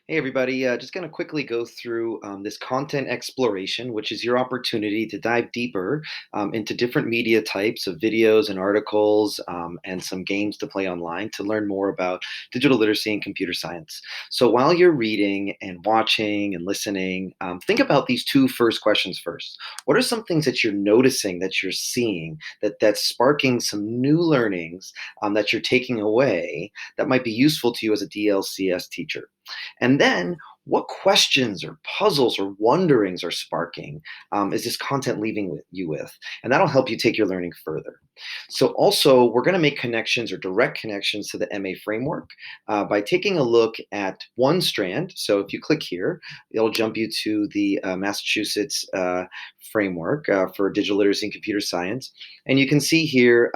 Hey everybody, just going to quickly go through this content exploration, which is your opportunity to dive deeper into different media types of videos and articles and some games to play online to learn more about digital literacy and computer science. So while you're reading and watching and listening, think about these two first questions first. What are some things that you're noticing, that you're seeing, that's sparking some new learnings that you're taking away that might be useful to you as a DLCS teacher? And then, what questions or puzzles or wonderings are sparking is this content leaving you with? And that'll help you take your learning further. So, also, we're going to make connections or direct connections to the MA framework by taking a look at one strand. So, if you click here, it'll jump you to the Massachusetts framework for digital literacy and computer science. And you can see here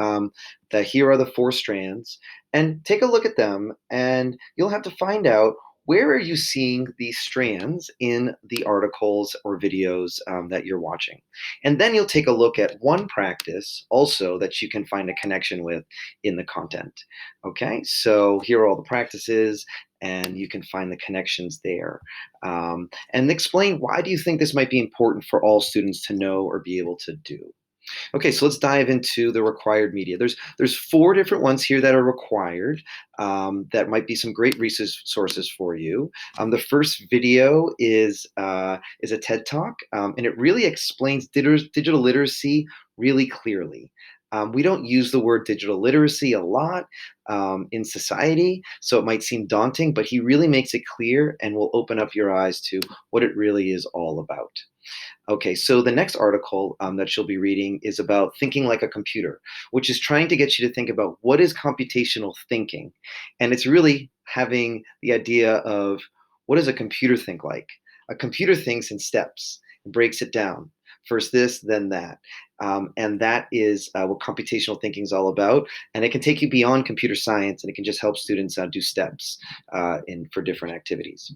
that here are the four strands. And take a look at them, and you'll have to find out where are you seeing these strands in the articles or videos that you're watching? And then you'll take a look at one practice also that you can find a connection with in the content. Okay, so here are all the practices, and you can find the connections there. And explain, why do you think this might be important for all students to know or be able to do? Okay, so let's dive into the required media. There's four different ones here that are required. That might be some great resources for you. The first video is a TED Talk, and it really explains digital literacy really clearly. We don't use the word digital literacy a lot in society, so it might seem daunting, but he really makes it clear and will open up your eyes to what it really is all about. Okay, so the next article that you'll be reading is about thinking like a computer, which is trying to get you to think about what is computational thinking. And it's really having the idea of, what does a computer think like? A computer thinks in steps and breaks it down. First this, then that. And that is what computational thinking is all about. And it can take you beyond computer science, and it can just help students do steps for different activities.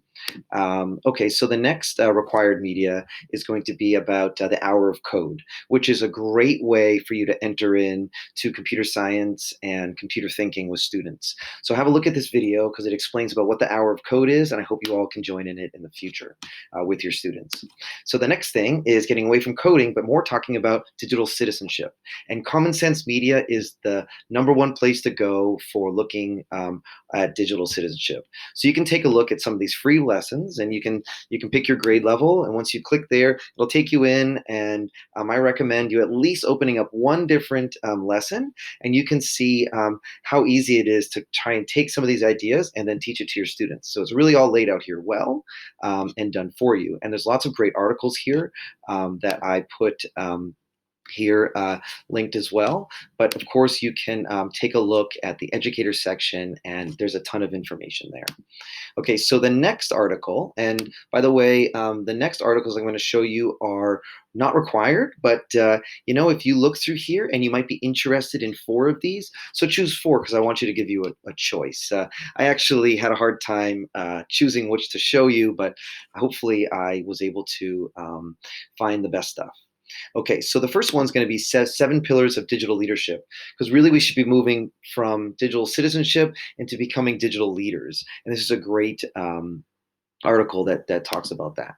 Okay, so the next required media is going to be about the hour of code, which is a great way for you to enter in to computer science and computer thinking with students. So have a look at this video because it explains about what the hour of code is, and I hope you all can join in it in the future with your students. So the next thing is getting away from coding, but more talking about digital citizenship. And Common Sense Media is the number one place to go for looking at digital citizenship. So you can take a look at some of these free lessons, and you can pick your grade level. And once you click there, it'll take you in. And I recommend you at least opening up one different lesson, and you can see how easy it is to try and take some of these ideas and then teach it to your students. So it's really all laid out here well and done for you. And there's lots of great articles here that I put here linked as well. But of course, you can take a look at the educator section, and there's a ton of information there. Okay, so the next article, and by the way, the next articles I'm going to show you are not required, but if you look through here and you might be interested in four of these, so choose four because I want you to give you a choice. I actually had a hard time choosing which to show you, but hopefully I was able to find the best stuff. Okay, so the first one's going to be seven pillars of digital leadership, because really we should be moving from digital citizenship into becoming digital leaders. And this is a great article that talks about that.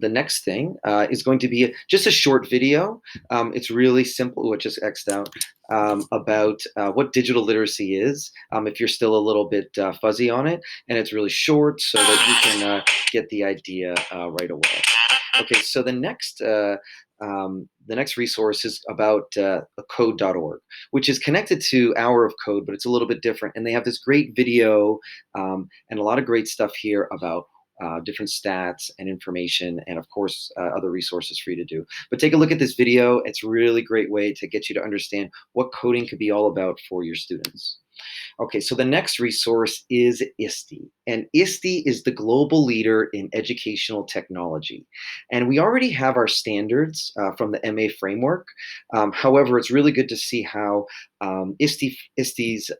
The next thing is going to be just a short video. It's really simple, which is X'd out, about what digital literacy is, if you're still a little bit fuzzy on it. And it's really short so that you can get the idea right away. Okay, so the next resource is about code.org, which is connected to Hour of Code, but it's a little bit different. And they have this great video and a lot of great stuff here about different stats and information, and of course, other resources for you to do. But take a look at this video. It's a really great way to get you to understand what coding could be all about for your students. Okay, so the next resource is ISTE. And ISTE is the global leader in educational technology. And we already have our standards from the MA framework. However, it's really good to see how ISTE's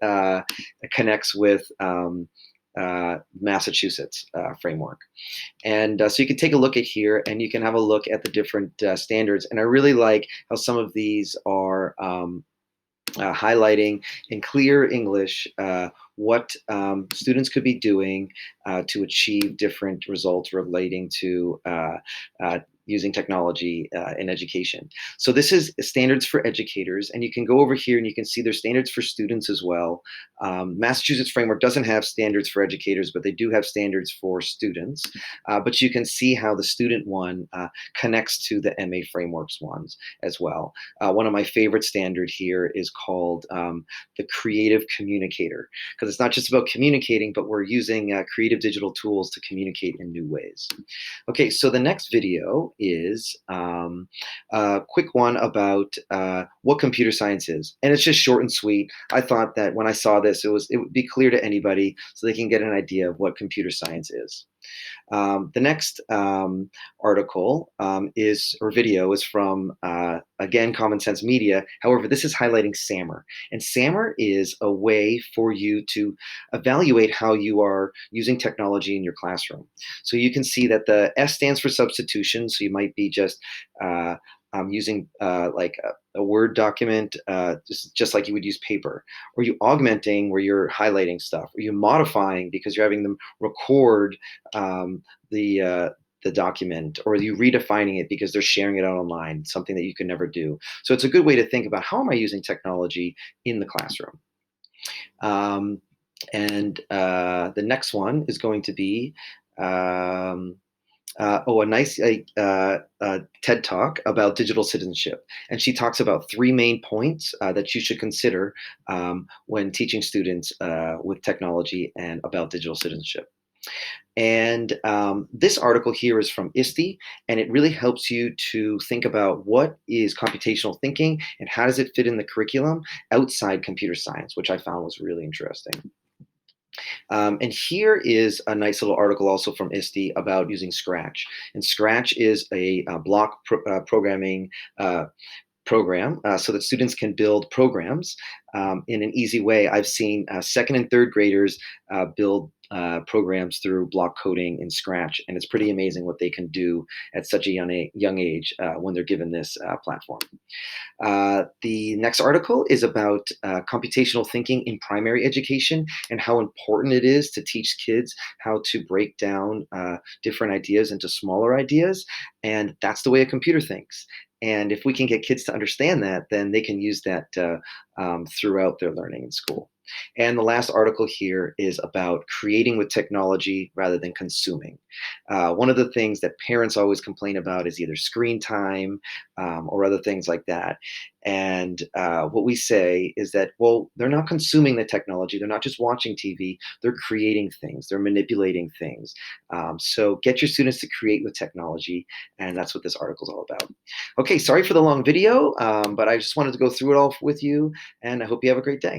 connects with Massachusetts framework. And so you can take a look at here, and you can have a look at the different standards. And I really like how some of these are highlighting in clear English what students could be doing to achieve different results relating to using technology in education. So this is standards for educators, and you can go over here and you can see there's standards for students as well. Massachusetts framework doesn't have standards for educators, but they do have standards for students. But you can see how the student one connects to the MA frameworks ones as well. One of my favorite standard here is called the creative communicator, because it's not just about communicating, but we're using creative digital tools to communicate in new ways. Okay, so the next video is a quick one about what computer science is, and it's just short and sweet. I thought that when I saw this, it would be clear to anybody so they can get an idea of what computer science is. The next article is or video is from again Common Sense Media. However, this is highlighting SAMR, and SAMR is a way for you to evaluate how you are using technology in your classroom. So you can see that the S stands for substitution. So you might be just using like a Word document, just like you would use paper, or you augmenting where you're highlighting stuff, or you modifying because you're having them record um, the document, or you redefining it because they're sharing it out online, something that you could never do. So it's a good way to think about how am I using technology in the classroom. Um, and the next one is going to be um, a nice TED talk about digital citizenship. And she talks about three main points that you should consider when teaching students with technology and about digital citizenship. And this article here is from ISTE, and it really helps you to think about what is computational thinking and how does it fit in the curriculum outside computer science, which I found was really interesting. And here is a nice little article also from ISTE about using Scratch. And Scratch is a block programming program so that students can build programs in an easy way. I've seen second and third graders build programs through block coding in Scratch, and it's pretty amazing what they can do at such a young age when they're given this platform. The next article is about computational thinking in primary education and how important it is to teach kids how to break down different ideas into smaller ideas. And that's the way a computer thinks. And if we can get kids to understand that, then they can use that throughout their learning in school. And the last article here is about creating with technology rather than consuming. One of the things that parents always complain about is either screen time or other things like that. And what we say is that, well, they're not consuming the technology. They're not just watching TV. They're creating things. They're manipulating things. So get your students to create with technology. And that's what this article is all about. Okay, sorry for the long video, but I just wanted to go through it all with you. And I hope you have a great day.